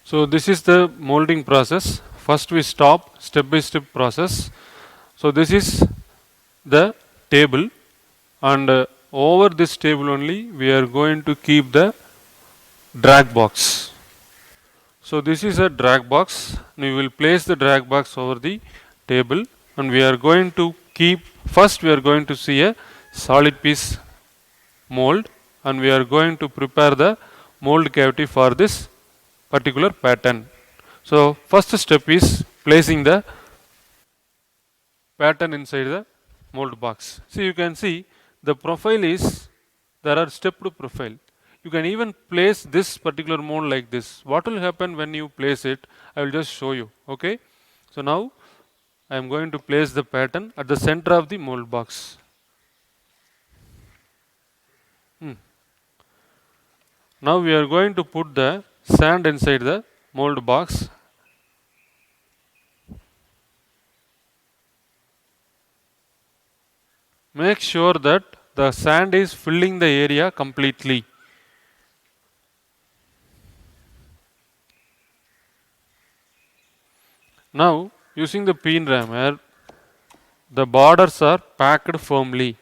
So this is the molding process. First we stop step by step process. So this is the table, and over this table only we are going to keep the drag box. So this is a drag box. We will place the drag box over the table, and we are going to keep, first we are going to see a solid piece mold, and we are going to prepare the mold cavity for this particular pattern. So first step is placing the pattern inside the mold box. So you can see the profile is, there are stepped profile. You can even place this particular mold like this. What will happen when you place it? I will just show you. Okay. So now I am going to place the pattern at the center of the mold box. Now we are going to put the sand inside the mold box. Make sure that the sand is filling the area completely. Now using the pin rammer, the borders are packed firmly.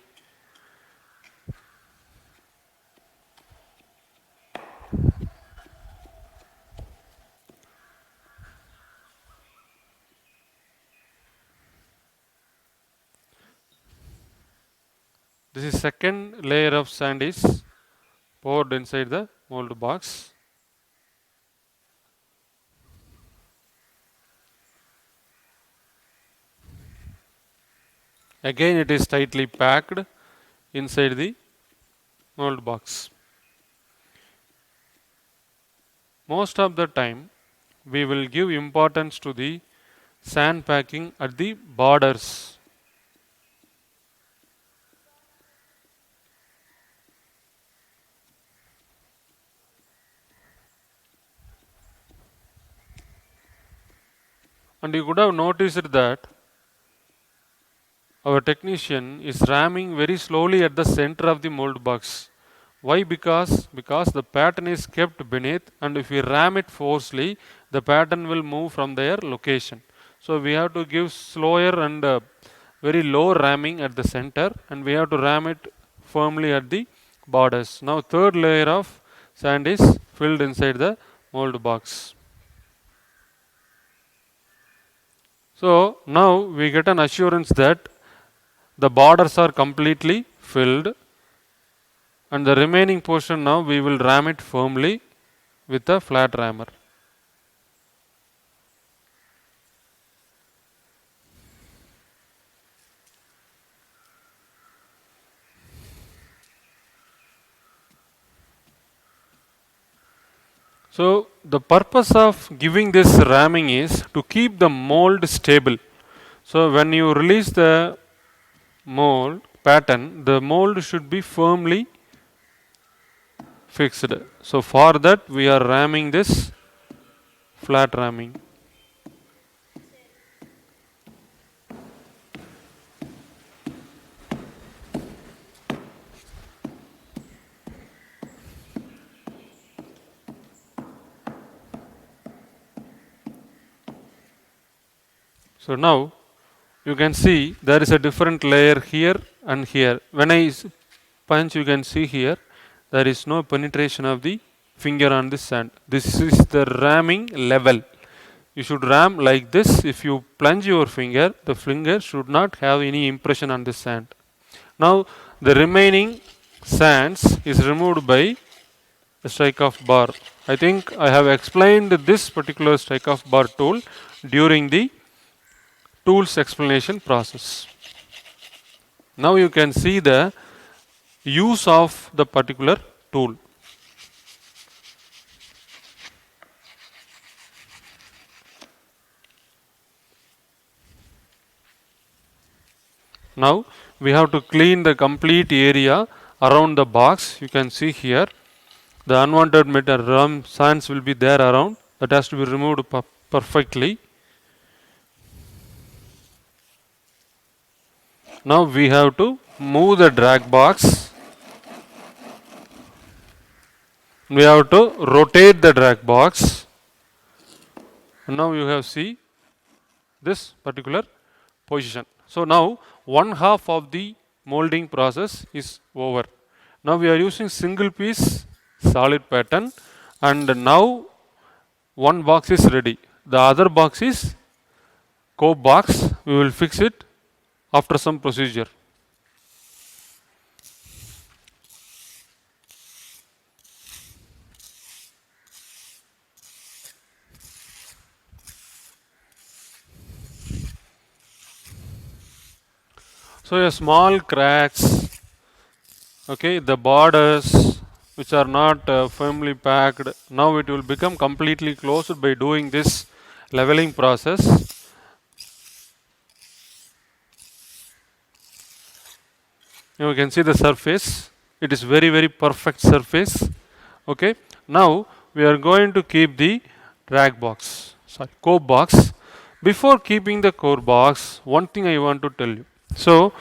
This is second layer of sand is poured inside the mold box. Again it is tightly packed inside the mold box. Most of the time we will give importance to the sand packing at the borders. And you could have noticed that our technician is ramming very slowly at the center of the mold box. Why? Because the pattern is kept beneath, and if we ram it forcefully, the pattern will move from their location. So we have to give slower and very low ramming at the center, and we have to ram it firmly at the borders. Now third layer of sand is filled inside the mold box. So now we get an assurance that the borders are completely filled, and the remaining portion now we will ram it firmly with a flat rammer. So the purpose of giving this ramming is to keep the mold stable. So when you release the mold pattern, the mold should be firmly fixed. So for that we are ramming this flat ramming. So now you can see there is a different layer here and here. When I punch, you can see here there is no penetration of the finger on the sand. This is the ramming level. You should ram like this. If you plunge your finger, the finger should not have any impression on the sand. Now the remaining sands is removed by the strike of bar. I think I have explained this particular strike of bar tool during the tools explanation process. Now you can see the use of the particular tool. Now we have to clean the complete area around the box. You can see here the unwanted metal sands will be there around, that has to be removed perfectly. Now we have to move the drag box. We have to rotate the drag box. And now you have see this particular position. So now one half of the molding process is over. Now we are using single piece solid pattern, and now one box is ready. The other box is cope box. We will fix it after some procedure. So a small cracks, okay, the borders which are not firmly packed, now it will become completely closed by doing this leveling process. You can see the surface, it is very perfect surface. Okay, now we are going to keep the drag box, sorry, core box. Before keeping the core box, one thing I want to tell you. So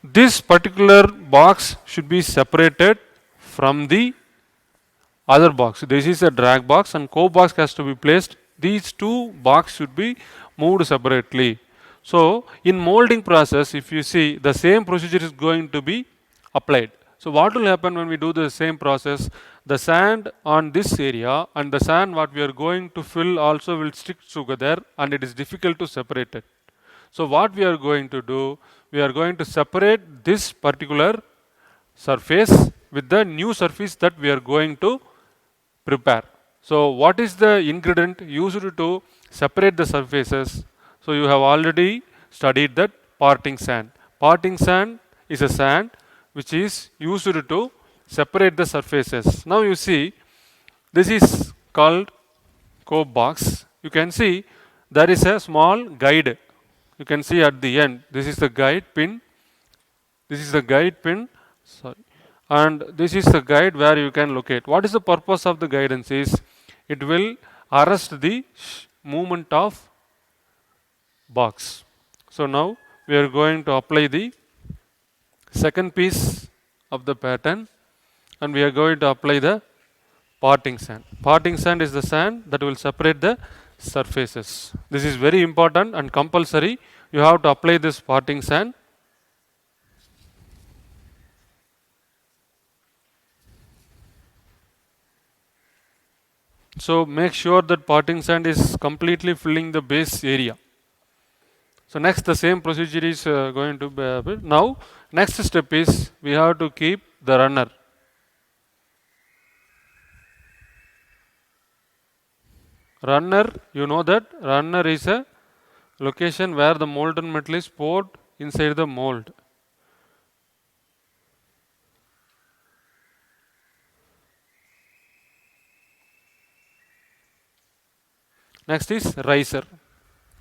this particular box should be separated from the other box. This is a drag box and core box has to be placed. These two boxes should be moved separately. So in molding process, if you see, the same procedure is going to be applied. So what will happen when we do the same process? The sand on this area and the sand what we are going to fill also will stick together and it is difficult to separate it. So what we are going to do, we are going to separate this particular surface with the new surface that we are going to prepare. So what is the ingredient used to separate the surfaces? So you have already studied that parting sand. Parting sand is a sand which is used to separate the surfaces. Now you see, this is called cope box. You can see there is a small guide. You can see at the end, this is the guide pin. This is the guide pin. Sorry. And this is the guide where you can locate. What is the purpose of the guidance is, it will arrest the movement of box. So now we are going to apply the second piece of the pattern and we are going to apply the parting sand. Parting sand is the sand that will separate the surfaces. This is very important and compulsory. You have to apply this parting sand. So make sure that parting sand is completely filling the base area. So next the same procedure is going to be now. Next step is we have to keep the runner. Runner, you know that runner is a location where the molten metal is poured inside the mold. Next is riser.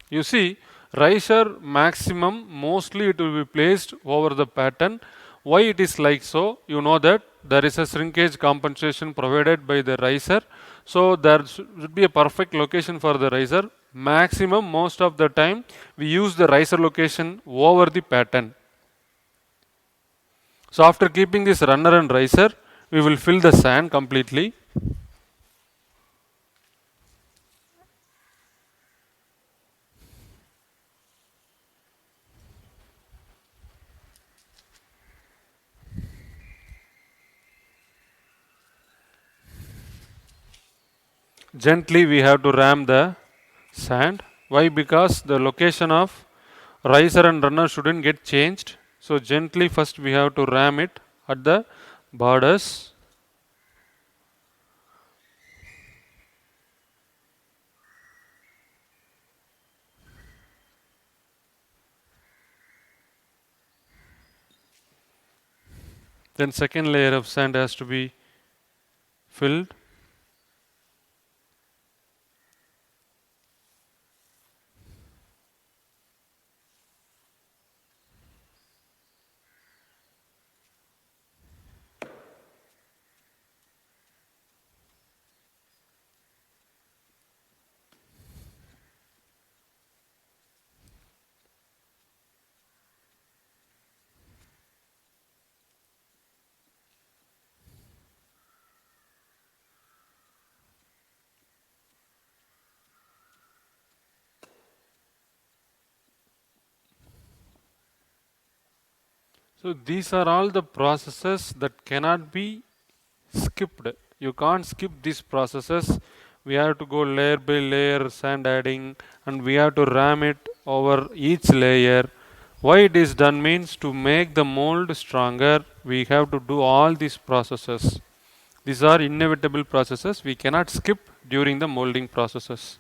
You see, riser maximum mostly it will be placed over the pattern. Why it is like so? You know that there is a shrinkage compensation provided by the riser. So there should be a perfect location for the riser. Maximum most of the time we use the riser location over the pattern. So after keeping this runner and riser, we will fill the sand completely. Gently we have to ram the sand. Why? Because the location of riser and runner shouldn't get changed. So gently first we have to ram it at the borders. Then second layer of sand has to be filled. So these are all the processes that cannot be skipped. You can't skip these processes. We have to go layer by layer sand adding, and we have to ram it over each layer. Why it is done means to make the mold stronger, we have to do all these processes. These are inevitable processes we cannot skip during the molding processes.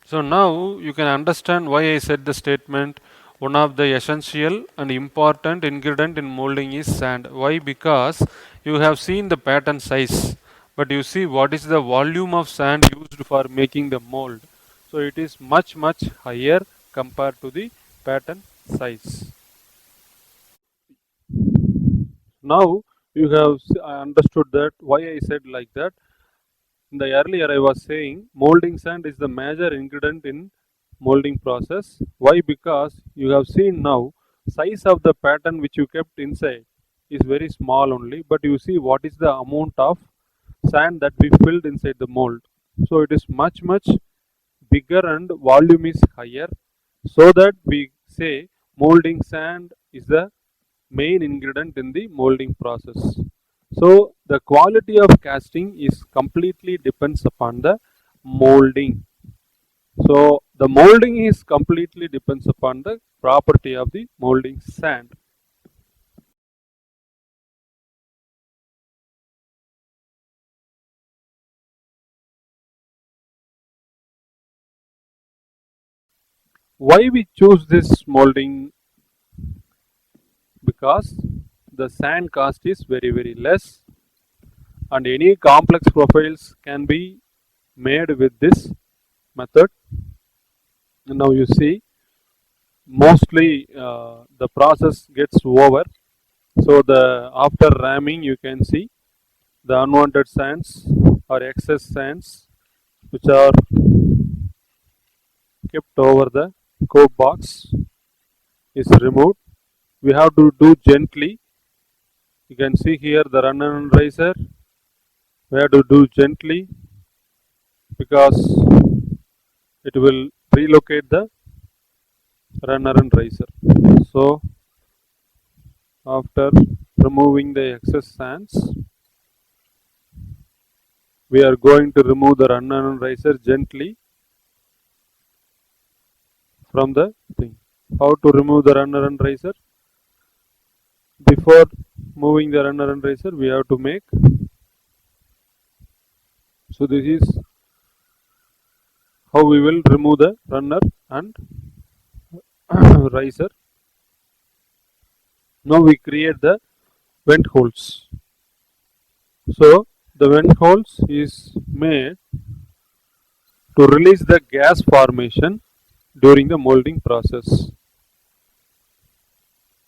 So now you can understand why I said the statement one of the essential and important ingredient in molding is sand. Why? Because you have seen the pattern size, but you see what is the volume of sand used for making the mold. So it is much higher compared to the pattern size. Now you have understood that why I said like that. In the earlier I was saying molding sand is the major ingredient in molding process. Why? Because you have seen now size of the pattern which you kept inside is very small only, but you see what is the amount of sand that we filled inside the mold. So it is much bigger and volume is higher, so that we say molding sand is the main ingredient in the molding process. So the quality of casting is completely depends upon the molding. So the molding is completely depends upon the property of the molding sand. Why we choose this molding? Because the sand cost is very less, and any complex profiles can be made with this method. And now you see mostly the process gets over. So the after ramming you can see the unwanted sands or excess sands which are kept over the cope box is removed. We have to do gently. You can see here the runner and riser. We have to do gently because it will relocate the runner and riser. So after removing the excess sands, we are going to remove the runner and riser gently from the thing. How to remove the runner and riser? Before moving the runner and riser, we have to make. So this is how we will remove the runner and riser. Now we create the vent holes. So the vent holes is made to release the gas formation during the molding process.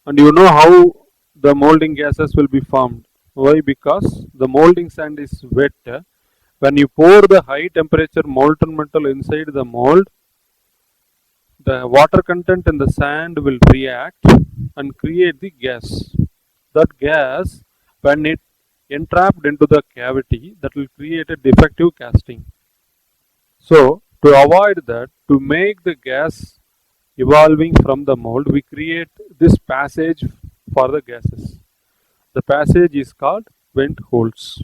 And you know how the molding gases will be formed. Why? Because the molding sand is wet. When you pour the high temperature molten metal inside the mold, the water content in the sand will react and create the gas. That gas, when it entrapped into the cavity, that will create a defective casting. So, to avoid that, to make the gas evolving from the mold, we create this passage for the gases. The passage is called vent holes.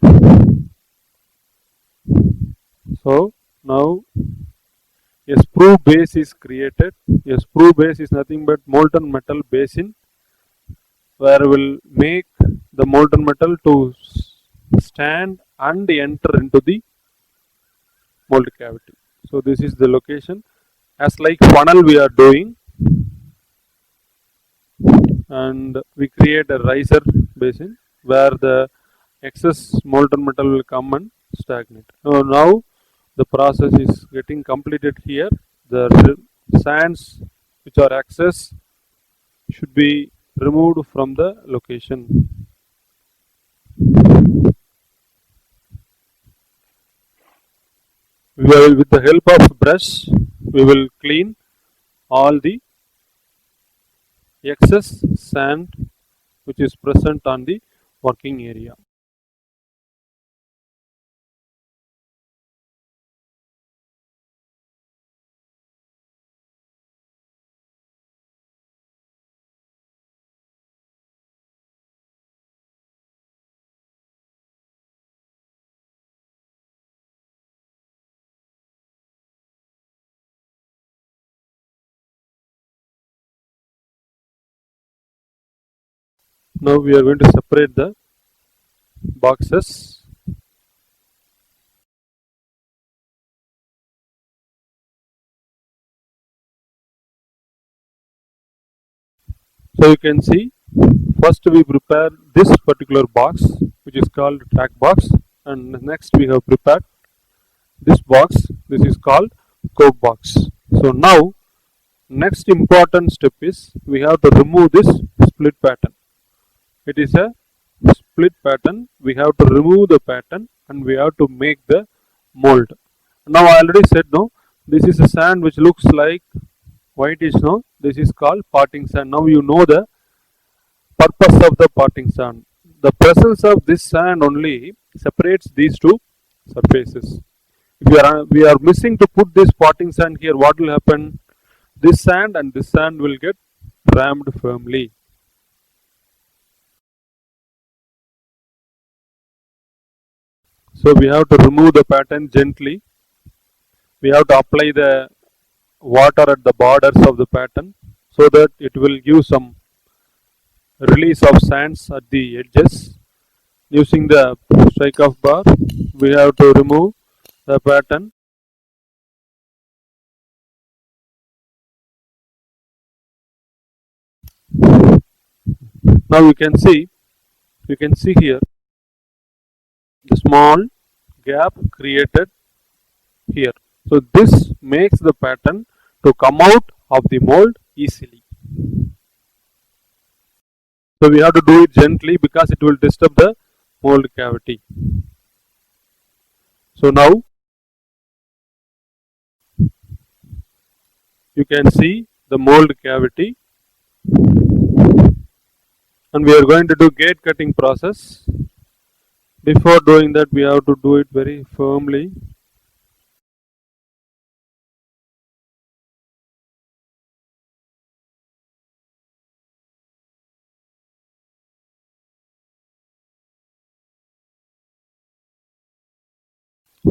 So, now a sprue base is created. A sprue base is nothing but molten metal basin where will make the molten metal to stand and enter into the mold cavity. So this is the location. As like funnel we are doing, and we create a riser basin where the excess molten metal will come and stagnate. Now the process is getting completed here. The sands which are excess should be removed from the location. We will, with the help of brush, we will clean all the excess sand which is present on the working area. Now we are going to separate the boxes. So you can see, first we prepare this particular box which is called track box, and next we have prepared this box, this is called cope box. So now next important step is we have to remove this split pattern. It is a split pattern, we have to remove the pattern and we have to make the mold. Now I already said, no, this is a sand which looks like whitish, no, this is called parting sand. Now you know the purpose of the parting sand. The presence of this sand only separates these two surfaces. If we are missing to put this parting sand here, what will happen? This sand and this sand will get rammed firmly. So we have to remove the pattern gently. We have to apply the water at the borders of the pattern so that it will give some release of sands at the edges. Using the strike off bar, we have to remove the pattern. Now you can see here the small gap created here. So this makes the pattern to come out of the mold easily. So we have to do it gently because it will disturb the mold cavity. So now you can see the mold cavity, and we are going to do gate cutting process. Before doing that, we have to do it very firmly.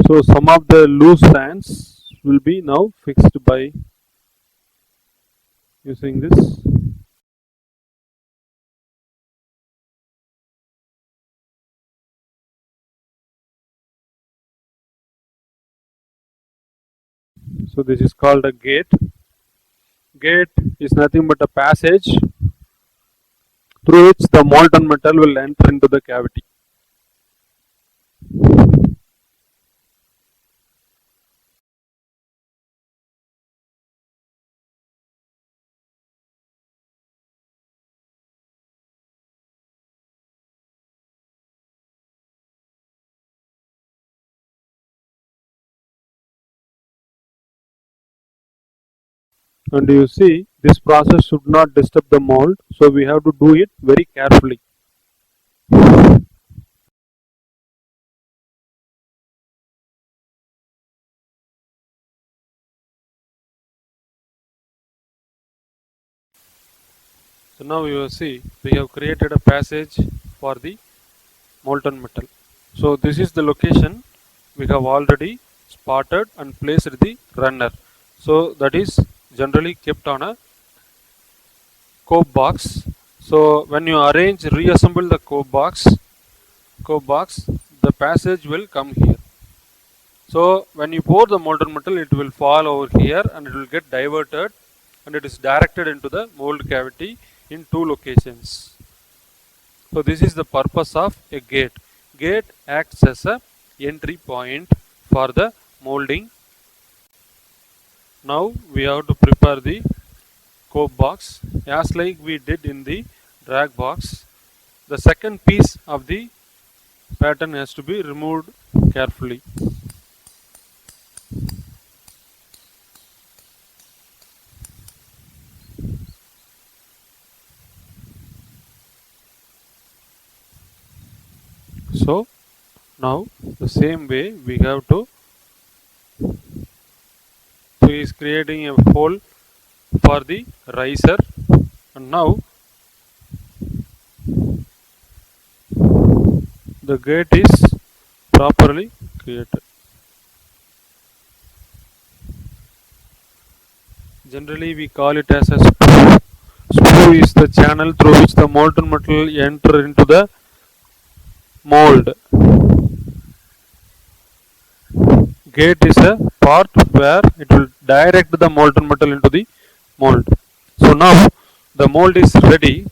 So some of the loose sands will be now fixed by using this. So this is called a gate. Gate is nothing but a passage through which the molten metal will enter into the cavity. And you see, this process should not disturb the mold, so we have to do it very carefully. So now you see, we have created a passage for the molten metal. So this is the location we have already spotted and placed the runner. So that is generally kept on a cope box. So when you reassemble the cope box, the passage will come here. So when you pour the molten metal, it will fall over here and it will get diverted, and it is directed into the mold cavity in two locations. So this is the purpose of a gate. Gate acts as a entry point for the molding. Now we have to prepare the cope box as like we did in the drag box. The second piece of the pattern has to be removed carefully. So now the same way we have to, so he is creating a hole for the riser, and now the gate is properly created. Generally we call it as a spool is the channel through which the molten metal enter into the mold. Gate is a part where it will direct the molten metal into the mold. So now the mold is ready.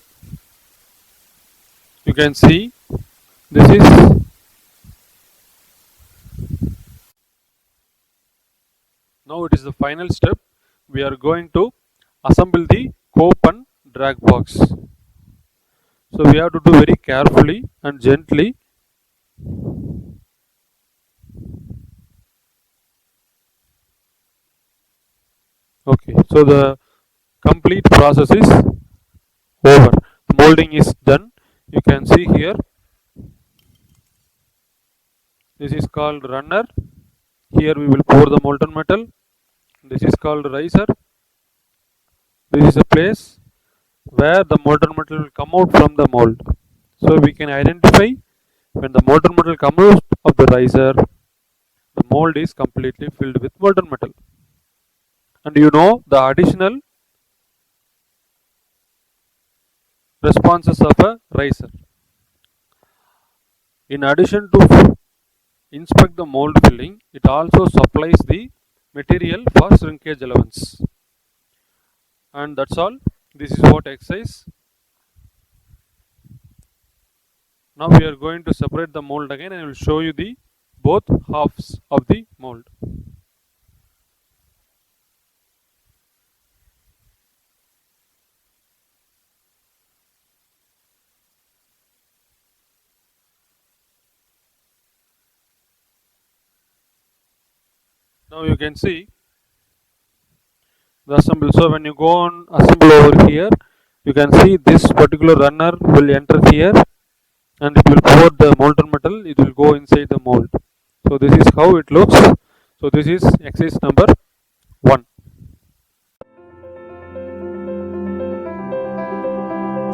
You can see this is now it is the final step. We are going to assemble the cope and drag box. So we have to do very carefully and gently. Okay, so the complete process is over. Molding is done. You can see here. This is called runner. Here we will pour the molten metal. This is called riser. This is a place where the molten metal will come out from the mold. So we can identify when the molten metal comes out of the riser, the mold is completely filled with molten metal. And you know the additional responses of a riser. In addition to inspect the mold filling, it also supplies the material for shrinkage allowance. And that's all. This is what exercise. Now we are going to separate the mold again and I will show you the both halves of the mold. Now you can see the assemble. So when you go on assemble over here, you can see this particular runner will enter here and it will pour the molten metal, it will go inside the mold. So this is how it looks. So this is exercise number 1.